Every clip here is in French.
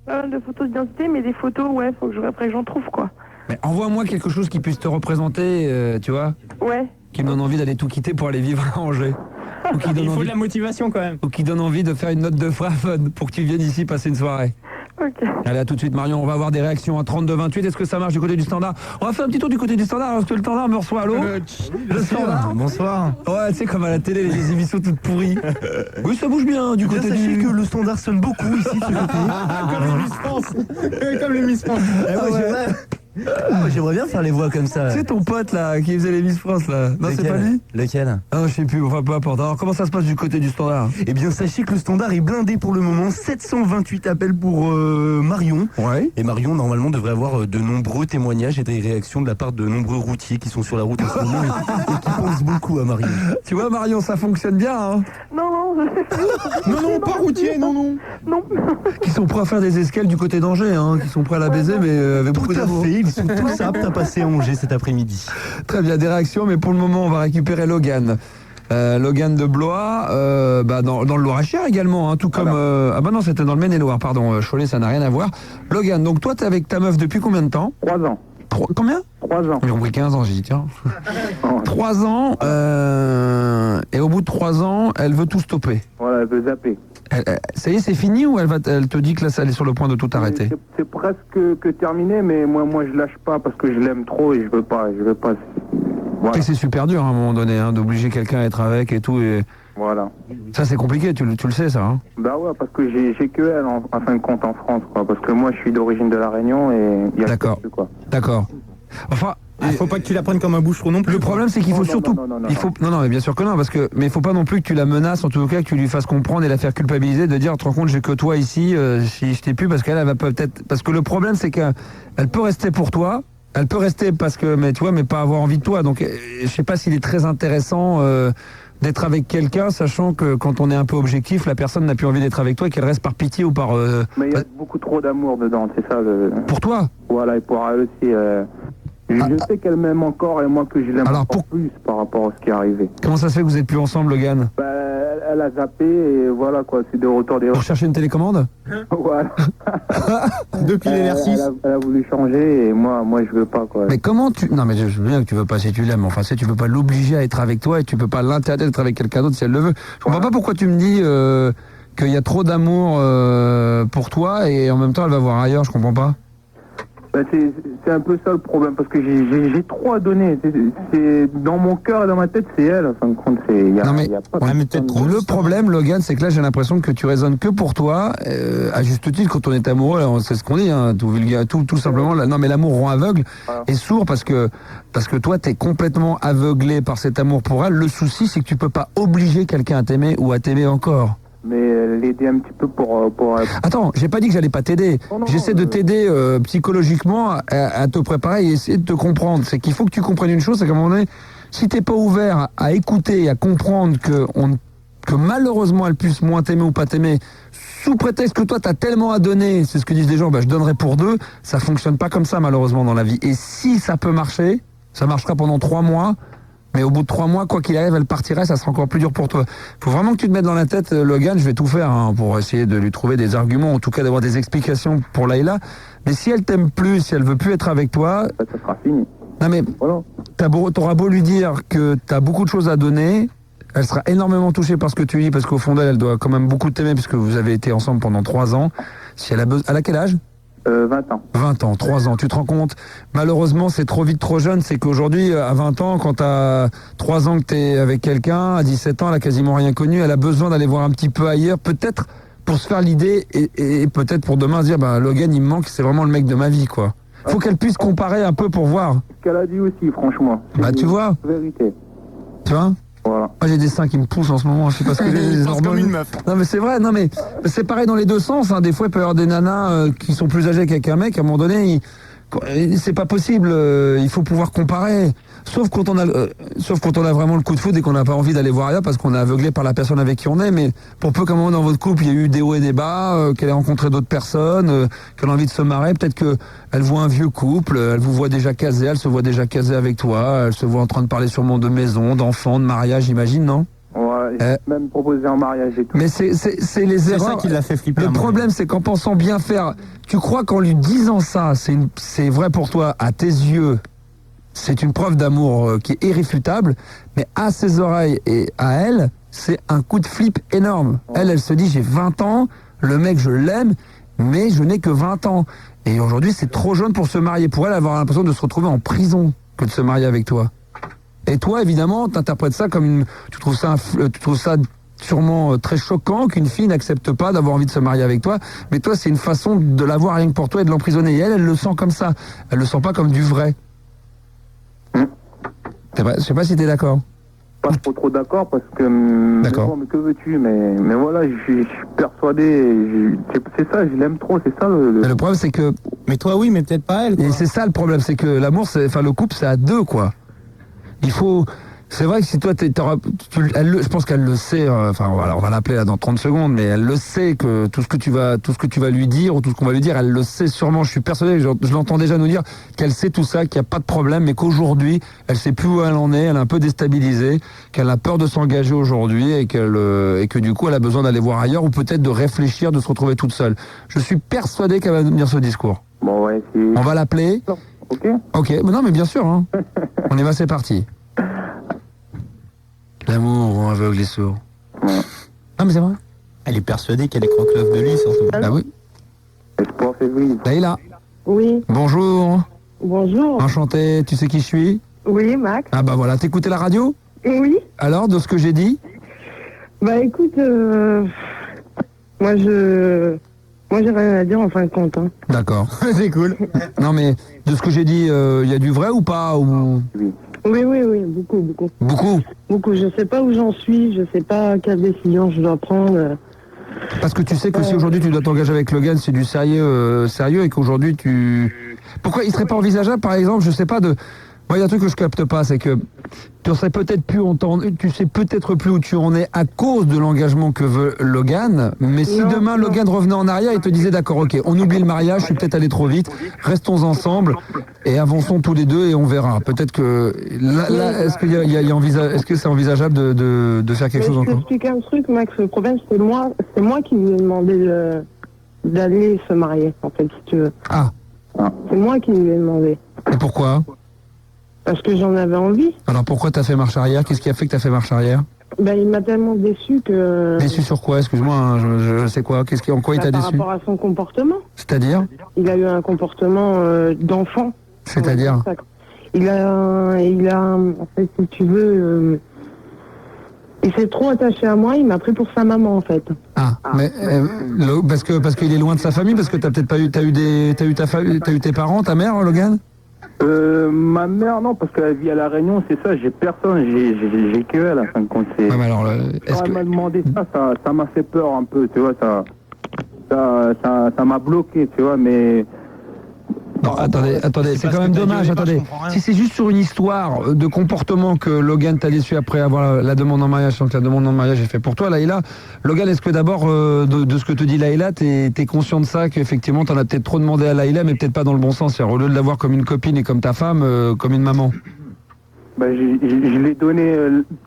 Pas mal de photos d'identité, mais des photos, ouais, faut que après j'en trouve, quoi. Mais envoie-moi quelque chose qui puisse te représenter, tu vois, Ouais. qui me donne envie d'aller tout quitter pour aller vivre à Angers. Ou qui donne Il faut envie, de la motivation quand même. ou qui donne envie de faire une note de frais fun pour que tu viennes ici passer une soirée. Ok. Allez, à tout de suite, Marion. On va avoir des réactions à 32-28. Est-ce que ça marche du côté du standard? On va faire un petit tour du côté du standard parce que le standard me reçoit. Allô? Le standard. Bonsoir. Ouais, tu sais, comme à la télé, les émissions toutes pourries. Oui, ça bouge bien du côté Sachez du... que le standard sonne beaucoup ici de ce côté. Comme les Miss France. Comme les Miss France. J'aimerais bien faire les voix comme ça. C'est ton pote là qui faisait les Miss France là. Non, c'est pas lui? Lequel? Ah, je sais plus, enfin peu importe. Alors comment ça se passe du côté du standard? Eh bien, sachez que le standard est blindé pour le moment. 728 appels pour Marion. Ouais. Et Marion, normalement, devrait avoir de nombreux témoignages et des réactions de la part de nombreux routiers qui sont sur la route en ce moment et qui pensent beaucoup à Marion. Tu vois Marion, ça fonctionne bien hein. Non, Non, pas routier, non. non. Qui sont prêts à faire des escales du côté d'Angers hein. Qui sont prêts à la baiser mais avec beaucoup Tout à d'amour. fait, ils sont tous aptes à passer à Angers cet après-midi. Très bien, des réactions, mais pour le moment on va récupérer Logan. Logan de Blois, dans le Loir-et-Cher également, hein, tout comme... ah bah non, c'était dans le Maine-et-Loire, pardon, Cholet, ça n'a rien à voir. Logan, donc toi t'es avec ta meuf depuis combien de temps? 3 ans. Combien? 3 ans. J'ai compris 15 ans, j'ai dit tiens. 3 ans, et au bout de 3 ans, elle veut tout stopper. Voilà, elle veut zapper. Ça y est, c'est fini ou elle te dit que là, ça elle est sur le point de tout arrêter? C'est presque que terminé, mais moi je lâche pas parce que je l'aime trop et je veux pas. Voilà. Et c'est super dur à un moment donné, hein, d'obliger quelqu'un à être avec et tout. Et... Voilà. Ça c'est compliqué, tu le sais ça. Hein. Bah ouais, parce que j'ai que elle en fin de compte en France, quoi. Parce que moi je suis d'origine de La Réunion et il y a D'accord. que quoi. D'accord. Enfin. Faut pas que tu la prennes comme un boucheron non plus. Le problème c'est qu'il faut Non, surtout, non, mais bien sûr que non, parce que mais il faut pas non plus que tu la menaces, en tout cas que tu lui fasses comprendre et la faire culpabiliser, de dire tu te rends compte j'ai que toi ici, si je t'ai plus parce qu'elle va peut-être, parce que le problème c'est qu'elle peut rester pour toi, elle peut rester parce que mais tu vois mais pas avoir envie de toi, donc je sais pas s'il est très intéressant d'être avec quelqu'un, sachant que quand on est un peu objectif, la personne n'a plus envie d'être avec toi et qu'elle reste par pitié ou par. Mais il y a beaucoup trop d'amour dedans, c'est ça le. Pour toi. Voilà, et pour elle aussi. Je sais qu'elle m'aime encore et moi que je l'aime encore plus par rapport à ce qui est arrivé. Comment ça se fait que vous êtes plus ensemble, Logan? Bah, elle a zappé et voilà quoi, c'est de retour des. Pour chercher une télécommande? Voilà. Depuis les LR6. Elle a voulu changer et moi je veux pas quoi. Mais comment tu... Non mais je veux bien que tu veux pas si tu l'aimes, enfin tu peux pas l'obliger à être avec toi et tu peux pas l'interdire d'être avec quelqu'un d'autre si elle le veut. Je comprends pas pourquoi tu me dis qu'il y a trop d'amour pour toi et en même temps elle va voir ailleurs, je comprends pas. Bah, c'est un peu ça le problème parce que j'ai trop à donner. C'est dans mon cœur et dans ma tête, c'est elle. En fin de compte, y a pas mais peut-être trop. Le problème, Logan, c'est que là, j'ai l'impression que tu raisonnes que pour toi, à juste titre. Quand on est amoureux, c'est ce qu'on dit, hein, tout simplement. Non, mais l'amour rend aveugle et sourd parce que toi, t'es complètement aveuglé par cet amour pour elle. Le souci, c'est que tu peux pas obliger quelqu'un à t'aimer ou à t'aimer encore. Mais l'aider un petit peu pour... Attends, j'ai pas dit que j'allais pas t'aider. J'essaie de t'aider psychologiquement à te préparer et essayer de te comprendre. C'est qu'il faut que tu comprennes une chose, c'est qu'à un moment donné, si t'es pas ouvert à écouter et à comprendre que malheureusement elle puisse moins t'aimer ou pas t'aimer, sous prétexte que toi t'as tellement à donner, c'est ce que disent les gens, je donnerai pour deux, ça fonctionne pas comme ça malheureusement dans la vie. Et si ça peut marcher, ça marchera pendant 3 mois, mais au bout de 3 mois, quoi qu'il arrive, elle partirait, ça sera encore plus dur pour toi. Faut vraiment que tu te mettes dans la tête, Logan, je vais tout faire pour essayer de lui trouver des arguments, en tout cas d'avoir des explications pour Layla. Mais si elle t'aime plus, si elle veut plus être avec toi... Ça sera fini. Non mais, voilà. T'auras beau lui dire que t'as beaucoup de choses à donner, elle sera énormément touchée par ce que tu dis, parce qu'au fond d'elle, elle doit quand même beaucoup t'aimer, puisque vous avez été ensemble pendant 3 ans. Si elle a besoin... Elle a quel âge ? 20 ans. 20 ans, 3 ans, tu te rends compte? Malheureusement, c'est trop vite, trop jeune. C'est qu'aujourd'hui, à 20 ans, quand t'as 3 ans que t'es avec quelqu'un, à 17 ans, elle a quasiment rien connu, elle a besoin d'aller voir un petit peu ailleurs, peut-être pour se faire l'idée, et peut-être pour demain se dire, Logan, il me manque, c'est vraiment le mec de ma vie, quoi. Faut qu'elle puisse comparer un peu pour voir. Ce qu'elle a dit aussi, franchement. Tu vois? Vérité. Tu vois? Voilà. Moi j'ai des seins qui me poussent en ce moment, je sais pas ce que les hormones. Comme une meuf. Non mais c'est vrai, non mais c'est pareil dans les deux sens. Hein. Des fois il peut y avoir des nanas qui sont plus âgées qu'un mec. À un moment donné, c'est pas possible. Il faut pouvoir comparer. Sauf quand on a vraiment le coup de foudre et qu'on n'a pas envie d'aller voir ailleurs parce qu'on est aveuglé par la personne avec qui on est. Mais pour peu qu'à un moment dans votre couple il y a eu des hauts et des bas, qu'elle ait rencontré d'autres personnes, qu'elle a envie de se marrer, peut-être que elle voit un vieux couple, elle vous voit déjà casé, elle se voit déjà casée avec toi, elle se voit en train de parler sûrement de maison, d'enfants, de mariage, j'imagine, non? Ouais, même proposé en mariage et tout. Mais c'est les erreurs. C'est ça qui l'a fait flipper. Le problème, c'est qu'en pensant bien faire, tu crois qu'en lui disant ça, c'est vrai pour toi, à tes yeux, c'est une preuve d'amour qui est irréfutable, mais à ses oreilles et à elle, c'est un coup de flip énorme. Elle se dit, j'ai 20 ans, le mec, je l'aime, mais je n'ai que 20 ans. Et aujourd'hui, c'est trop jeune pour se marier. Pour elle, avoir l'impression de se retrouver en prison que de se marier avec toi. Et toi, évidemment, t'interprètes ça comme une... Tu trouves ça sûrement très choquant qu'une fille n'accepte pas d'avoir envie de se marier avec toi. Mais toi, c'est une façon de l'avoir rien que pour toi et de l'emprisonner. Et elle le sent comme ça. Elle le sent pas comme du vrai. C'est vrai. Je sais pas si t'es d'accord. Pas trop d'accord parce que... D'accord. Mais que veux-tu, mais voilà, je suis persuadé, c'est ça, je l'aime trop, c'est ça Mais le problème, c'est que... Mais toi, oui, mais peut-être pas elle. Quoi. Et c'est ça le problème, c'est que l'amour, le couple, c'est à deux, quoi. Il faut... C'est vrai que si toi, je pense qu'elle le sait, on va l'appeler là dans 30 secondes, mais elle le sait que tout ce que tu vas lui dire, ou tout ce qu'on va lui dire, elle le sait sûrement. Je suis persuadé, je l'entends déjà nous dire qu'elle sait tout ça, qu'il n'y a pas de problème, mais qu'aujourd'hui, elle sait plus où elle en est, elle est un peu déstabilisée, qu'elle a peur de s'engager aujourd'hui et que du coup, elle a besoin d'aller voir ailleurs ou peut-être de réfléchir, de se retrouver toute seule. Je suis persuadé qu'elle va nous dire ce discours. Bon, ouais, on va l'appeler. Ok, mais non, mais bien sûr, hein. On y va, c'est parti. L'amour rend aveugle et sourd. Ouais. Non mais c'est vrai. Elle est persuadée qu'elle est croque-love de lui, surtout. Bah oui. Espoir février. Laïla. Oui, Bonjour. bonjour. Enchanté. Tu sais qui je suis? Oui, Max. Ah bah voilà. T'écoutais la radio? Oui. Alors, de ce que j'ai dit? Bah écoute, moi j'ai rien à dire en fin de compte. Hein. D'accord. C'est cool. Non mais de ce que j'ai dit, il y a du vrai ou pas ou... Oui, beaucoup. Beaucoup. Je sais pas où j'en suis, je sais pas quelle décision je dois prendre. Parce que tu sais que si aujourd'hui tu dois t'engager avec Logan, c'est du sérieux et qu'aujourd'hui tu... Pourquoi il serait pas envisageable, par exemple, je sais pas de... Moi, il y a un truc que je capte pas, c'est que tu sais peut-être plus où tu en es à cause de l'engagement que veut Logan, mais si demain Logan revenait en arrière et te disait d'accord, ok, on oublie le mariage, je suis peut-être allé trop vite, restons ensemble et avançons tous les deux et on verra. Peut-être que là est-ce que c'est envisageable de faire quelque chose encore? Je t'explique un truc, Max. Le problème, c'est moi qui lui ai demandé d'aller se marier, en fait, si tu veux. Ah. C'est moi qui lui ai demandé. Et pourquoi? Parce que j'en avais envie. Alors pourquoi t'as fait marche arrière? Qu'est-ce qui a fait que t'as fait marche arrière? Ben, il m'a tellement déçu que... Déçu sur quoi? Excuse-moi, hein, je sais quoi. En quoi il t'a déçu? Par rapport à son comportement. C'est-à-dire? Il a eu un comportement d'enfant. C'est-à-dire? Il a, en fait, si tu veux, il s'est trop attaché à moi, il m'a pris pour sa maman, en fait. Ah, mais parce qu'il est loin de sa famille, parce que t'as peut-être pas eu, t'as eu tes parents, ta mère, Logan? Ma mère, non, parce qu'elle vit à La Réunion, c'est ça, j'ai personne, j'ai que elle, à fin de compte. Ouais, mais alors, quand elle m'a demandé ça m'a fait peur un peu, tu vois, ça m'a bloqué, tu vois, mais... Non, attendez, c'est quand même dommage, attendez. Si c'est juste sur une histoire de comportement que Logan t'a déçu après avoir la demande en mariage, sans que la demande en mariage est faite pour toi, Laïla, Logan, est-ce que d'abord, de ce que te dit Laïla, t'es conscient de ça, qu'effectivement t'en as peut-être trop demandé à Laïla, mais peut-être pas dans le bon sens, c'est-à-dire au lieu de l'avoir comme une copine et comme ta femme, comme une maman? Ben, je lui ai donné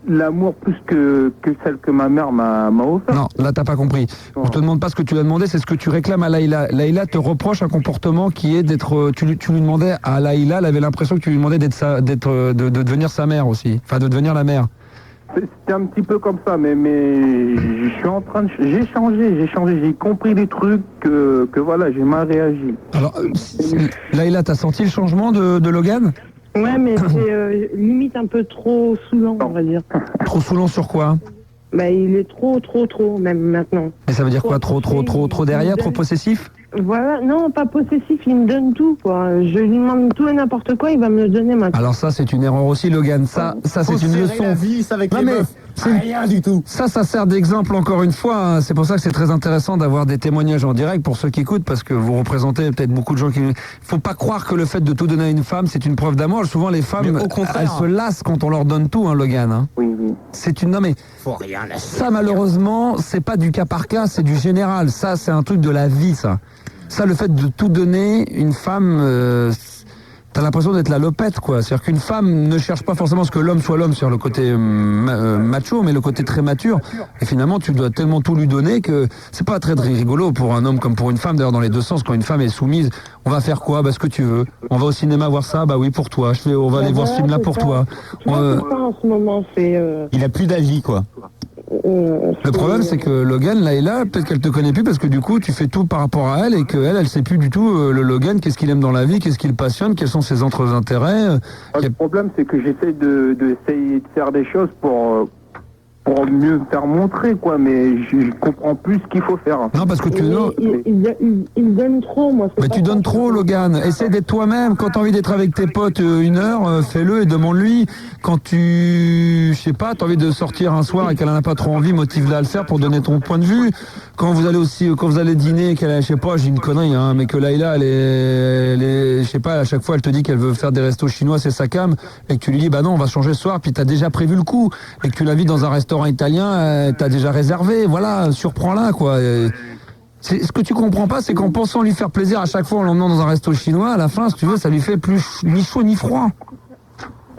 l'amour plus que celle que ma mère m'a offert. Non, là t'as pas compris. On te demande pas ce que tu lui as demandé, c'est ce que tu réclames à Laïla. Laïla te reproche un comportement qui est d'être... Tu lui demandais à Laïla, elle avait l'impression que tu lui demandais de devenir sa mère aussi. Enfin, de devenir la mère. C'était un petit peu comme ça, mais je suis en train de... J'ai changé, j'ai compris des trucs que voilà, j'ai mal réagi. Alors, Laïla, t'as senti le changement de Logan? Ouais, mais c'est limite un peu trop saoulant, on va dire. Trop saoulant sur quoi? Bah, il est trop, même maintenant. Mais ça veut dire quoi? Trop derrière? Trop possessif? Voilà, non, pas possessif, il me donne tout, quoi. Je lui demande tout et n'importe quoi, il va me le donner maintenant. Alors ça, c'est une erreur aussi, Logan. Ça c'est une leçon. La vie, ça avec non, les mais meufs. Rien du tout. Ça sert d'exemple encore une fois. Hein. C'est pour ça que c'est très intéressant d'avoir des témoignages en direct pour ceux qui écoutent, parce que vous représentez peut-être beaucoup de gens qui... Faut pas croire que le fait de tout donner à une femme, c'est une preuve d'amour. Souvent, les femmes, au contraire, elles se lassent quand on leur donne tout, hein, Logan. Hein. Oui. C'est une... Non mais... Faut rien lâcher. Ça, malheureusement, c'est pas du cas par cas, c'est du général. Ça, c'est un truc de la vie, ça. Ça, le fait de tout donner, une femme... t'as l'impression d'être la lopette, quoi. C'est-à-dire qu'une femme ne cherche pas forcément ce que l'homme soit l'homme sur le côté macho, mais le côté très mature. Et finalement, tu dois tellement tout lui donner que c'est pas très rigolo pour un homme comme pour une femme. D'ailleurs, dans les deux sens, quand une femme est soumise, on va faire quoi? Bah, ce que tu veux. On va au cinéma voir ça? Bah oui, pour toi. On va aller voir ce film-là pour toi. Tu vois, c'est ça en ce moment, c'est... Il a plus d'avis, quoi. Le problème, c'est que Logan, Layla, peut-être qu'elle te connaît plus parce que du coup, tu fais tout par rapport à elle et qu'elle, elle sait plus du tout le Logan, qu'est-ce qu'il aime dans la vie, qu'est-ce qui le passionne, quels sont ses autres intérêts. Le problème, c'est que j'essaie d'essayer de faire des choses pour mieux me faire montrer, quoi, mais je comprends plus ce qu'il faut faire. Non, parce que il donne trop, moi. Mais tu donnes trop, Logan. Essaie d'être toi-même. Quand t'as envie d'être avec tes potes 1 heure, fais-le et demande-lui. Quand je sais pas, t'as envie de sortir un soir et qu'elle en a pas trop envie, motive-la à le faire pour donner ton point de vue. Quand vous allez dîner, je sais pas, j'ai une connerie, hein, mais que Layla, elle est, je sais pas, à chaque fois, elle te dit qu'elle veut faire des restos chinois, c'est sa cam, et que tu lui dis, bah non, on va changer ce soir, puis t'as déjà prévu le coup, et que tu l'invites dans un restaurant italien, t'as déjà réservé, voilà, surprends-la, quoi. Ce que tu comprends pas, c'est qu'en pensant lui faire plaisir à chaque fois en l'emmenant dans un resto chinois, à la fin, si tu veux, ça lui fait plus ni chaud ni froid.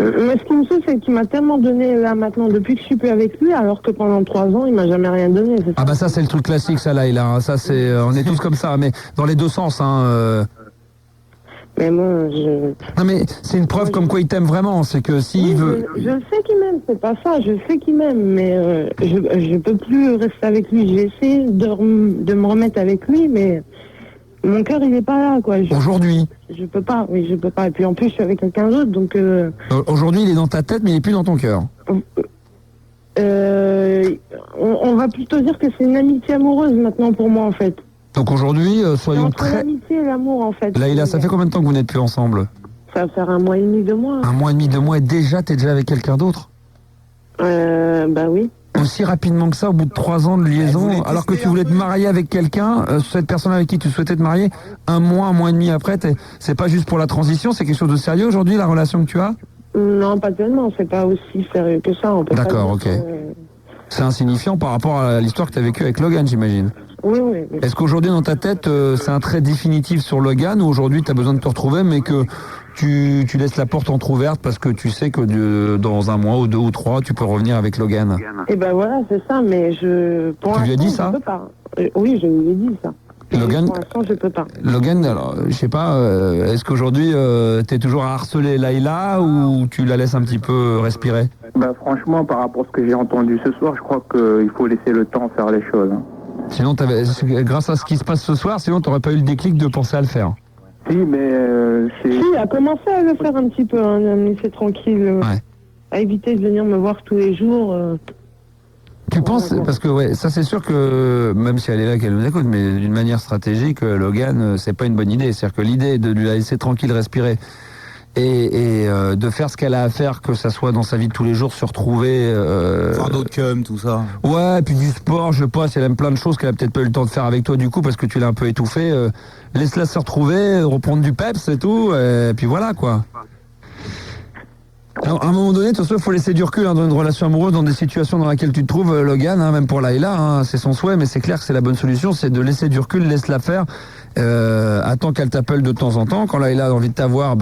Mais ce qui me saoule, c'est qu'il m'a tellement donné là maintenant depuis que je suis plus avec lui, alors que pendant 3 ans, il m'a jamais rien donné. Ah bah ça, c'est le truc classique, ça là, ça c'est, on est tous comme ça, mais dans les deux sens, hein. Mais moi, Non mais c'est une preuve comme quoi il t'aime vraiment, c'est que s'il veut... Je sais qu'il m'aime, c'est pas ça, je sais qu'il m'aime, mais je peux plus rester avec lui. J'ai essayé de me remettre avec lui, mais mon cœur il est pas là, quoi. Aujourd'hui? Je peux pas, oui, je peux pas. Et puis en plus, je suis avec quelqu'un d'autre, donc... Aujourd'hui, il est dans ta tête, mais il est plus dans ton cœur. On va plutôt dire que c'est une amitié amoureuse maintenant pour moi, en fait. Donc aujourd'hui, soyons très... l'amitié et l'amour, en fait. Layla, ça fait combien de temps que vous n'êtes plus ensemble? Ça va faire 1 mois et demi, 2 mois. 1 mois et demi, 2 mois, et déjà, t'es déjà avec quelqu'un d'autre? Bah oui. Aussi rapidement que ça, au bout de 3 ans de liaison, alors que tu voulais te marier avec quelqu'un, cette personne avec qui tu souhaitais te marier, 1 mois et demi après, c'est pas juste pour la transition, c'est quelque chose de sérieux aujourd'hui, la relation que tu as? Non, pas tellement, c'est pas aussi sérieux que ça. D'accord, ok. C'est insignifiant par rapport à l'histoire que tu as vécue avec Logan, j'imagine. Oui. Est-ce qu'aujourd'hui, dans ta tête, c'est un trait définitif sur Logan, ou aujourd'hui, tu as besoin de te retrouver, mais que tu laisses la porte entrouverte parce que tu sais que dans 1 mois ou 2 ou 3, tu peux revenir avec Logan? Et ben voilà, c'est ça, mais Tu lui as dit ça? Je peux pas. Oui, je lui ai dit ça. Logan, pour l'instant, je peux pas. Logan, alors, je sais pas, est-ce qu'aujourd'hui, tu es toujours à harceler Layla ou tu la laisses un petit peu respirer? Bah franchement, par rapport à ce que j'ai entendu ce soir, je crois qu'il faut laisser le temps faire les choses. Hein. Sinon, grâce à ce qui se passe ce soir, sinon t'aurais pas eu le déclic de penser à le faire. Si, mais c'est... Si, a commencé à le faire un petit peu, hein, à me laisser tranquille, Ouais. à éviter de venir me voir tous les jours. Tu penses, parce que ouais, ça c'est sûr que, même si elle est là, qu'elle nous écoute, mais d'une manière stratégique, Logan, c'est pas une bonne idée. C'est-à-dire que l'idée de lui laisser tranquille respirer et de faire ce qu'elle a à faire, que ça soit dans sa vie de tous les jours, se retrouver... Faire d'autres cum, tout ça. Ouais, puis du sport, je sais pas, si elle aime plein de choses qu'elle a peut-être pas eu le temps de faire avec toi du coup, parce que tu l'as un peu étouffé, laisse-la se retrouver, reprendre du peps et tout, et puis voilà quoi. Alors, à un moment donné, de toute façon, il faut laisser du recul dans une relation amoureuse, dans des situations dans lesquelles tu te trouves, Logan, même pour Layla, c'est son souhait, mais c'est clair que c'est la bonne solution, c'est de laisser du recul, laisse-la faire, attends qu'elle t'appelle de temps en temps, quand Layla a envie de t'avoir,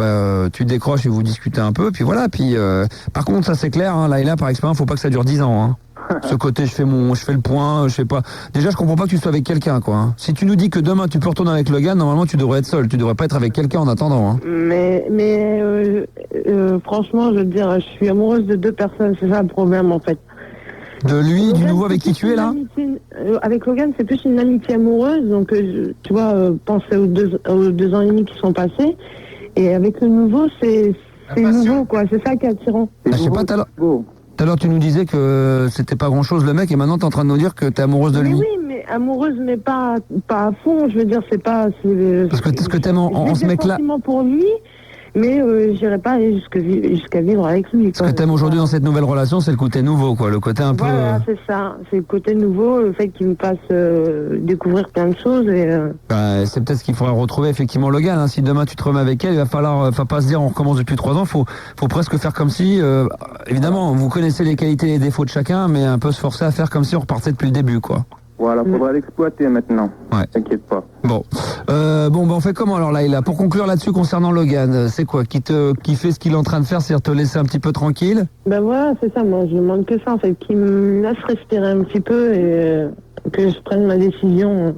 tu décroches et vous discutez un peu, puis voilà, puis par contre, ça c'est clair, Layla, par expérience, faut pas que ça dure 10 ans, Ce côté, je fais le point, je sais pas. Déjà, je comprends pas que tu sois avec quelqu'un, quoi. Si tu nous dis que demain tu peux retourner avec Logan, normalement tu devrais être seul. Tu devrais pas être avec quelqu'un en attendant. Mais franchement, je veux dire, je suis amoureuse de 2 personnes, c'est ça le problème en fait. De lui, Logan, du nouveau avec qui tu es là? Avec Logan, c'est plus une amitié amoureuse, donc tu vois, penser aux 2 ans et demi qui sont passés. Et avec le nouveau, c'est nouveau, quoi. C'est ça qui est attirant. Je sais pas, tout à l'heure, tu nous disais que c'était pas grand-chose le mec, et maintenant t'es en train de nous dire que t'es amoureuse de lui. Oui, mais amoureuse, mais pas à fond. Je veux dire, c'est pas. Parce que ce que t'aimes en ce mec-là. Pour lui, mais j'irai pas aller jusqu'à vivre avec lui. Ce que t'aimes aujourd'hui dans cette nouvelle relation, c'est le côté nouveau, quoi. Le côté un peu. Voilà, c'est ça. C'est le côté nouveau, le fait qu'il me fasse découvrir plein de choses et. C'est peut-être ce qu'il faudra retrouver effectivement Logan. Si demain tu te remets avec elle, il va falloir, pas se dire on recommence depuis 3 ans. Faut presque faire comme si, évidemment, vous connaissez les qualités et les défauts de chacun, mais un peu se forcer à faire comme si on repartait depuis le début, quoi. Voilà, faudra l'exploiter maintenant. Ouais. T'inquiète pas. Bon, on fait comment alors là, pour conclure là-dessus concernant Logan, c'est quoi qui fait ce qu'il est en train de faire, c'est-à-dire te laisser un petit peu tranquille? Ben voilà, c'est ça, moi je demande que ça en fait, qu'il me laisse respirer un petit peu et que je prenne ma décision.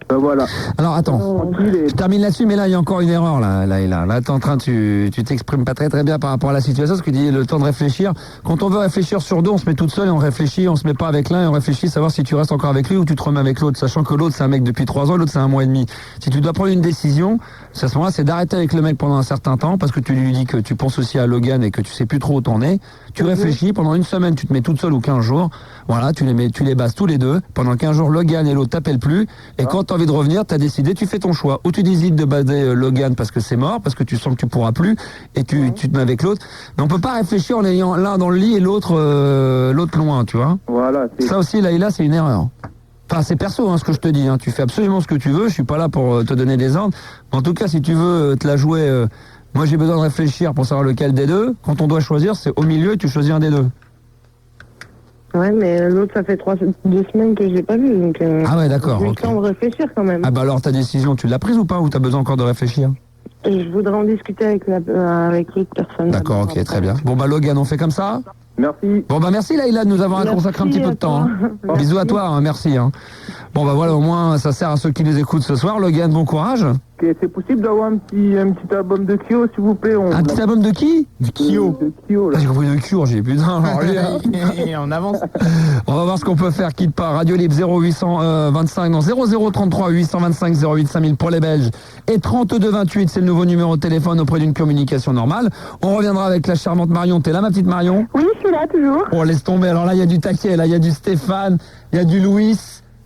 Ben voilà. Alors attends, je termine là-dessus, mais là il y a encore une erreur là t'es en train, tu t'exprimes pas très bien par rapport à la situation, parce que tu dis le temps de réfléchir. Quand on veut réfléchir sur deux, on se met toute seule et on réfléchit, on se met pas avec l'un et on réfléchit savoir si tu restes encore avec lui ou tu te remets avec l'autre, sachant que l'autre c'est un mec depuis 3 ans, l'autre c'est 1 mois et demi. Si tu dois prendre une décision, à ce moment-là c'est d'arrêter avec le mec pendant un certain temps, parce que tu lui dis que tu penses aussi à Logan et que tu sais plus trop où t'en es. Tu réfléchis pendant une semaine, tu te mets toute seule ou 15 jours, voilà, tu les bases tous les deux. Pendant 15 jours, Logan et l'autre t'appellent plus, et quand t'as envie de revenir, t'as décidé, tu fais ton choix. Ou tu décides de baser Logan parce que c'est mort, parce que tu sens que tu pourras plus, et tu te mets avec l'autre. Mais on peut pas réfléchir en ayant l'un dans le lit et l'autre loin, tu vois. Voilà. Ça aussi, là, c'est une erreur. Enfin, c'est perso, ce que je te dis. Tu fais absolument ce que tu veux. Je suis pas là pour te donner des ordres. En tout cas, si tu veux te la jouer, moi j'ai besoin de réfléchir pour savoir lequel des deux. Quand on doit choisir, c'est au milieu et tu choisis un des deux. Ouais, mais l'autre, ça fait 2 semaines que je l'ai pas vu, donc... Ah ouais, d'accord. J'ai eu le temps de réfléchir quand même. Ah bah alors ta décision, tu l'as prise ou pas, ou t'as besoin encore de réfléchir? Je voudrais en discuter avec l'autre personne. D'accord, ok, très bien. Bon bah Logan, on fait comme ça? Merci. Bon bah merci Laïla de nous avoir consacré un petit peu de temps. Bisous à toi, merci. Bon bah voilà, au moins ça sert à ceux qui les écoutent ce soir. Logan, bon courage. Ok, c'est possible d'avoir un petit album de Kyo, s'il vous plaît. Un petit album de qui? Du Kyo. De Kyo, là. J'ai compris de Cure, j'ai putain. On avance. On va voir ce qu'on peut faire. Quitte pas. Radio Libre 0825 non 0033 825 08 5000 pour les Belges et 3228, c'est le nouveau numéro de téléphone auprès d'une communication normale. On reviendra avec la charmante Marion. T'es là, ma petite Marion? Oui, je suis là, toujours. Oh, laisse tomber. Alors là, il y a du taquet, là, il y a du Stéphane, il y a du Louis,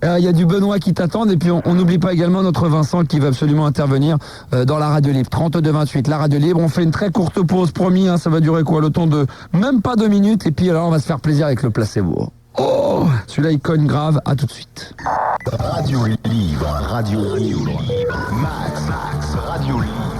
il y a du Benoît qui t'attendent. Et puis, on n'oublie pas également notre Vincent qui va absolument intervenir dans la Radio Libre. 3228, la Radio Libre. On fait une très courte pause, promis. Ça va durer quoi? Le temps de même pas 2 minutes. Et puis, alors, on va se faire plaisir avec le placebo. Oh, celui-là, il cogne grave. À tout de suite. Radio Libre, Radio Libre. Max, Radio Libre.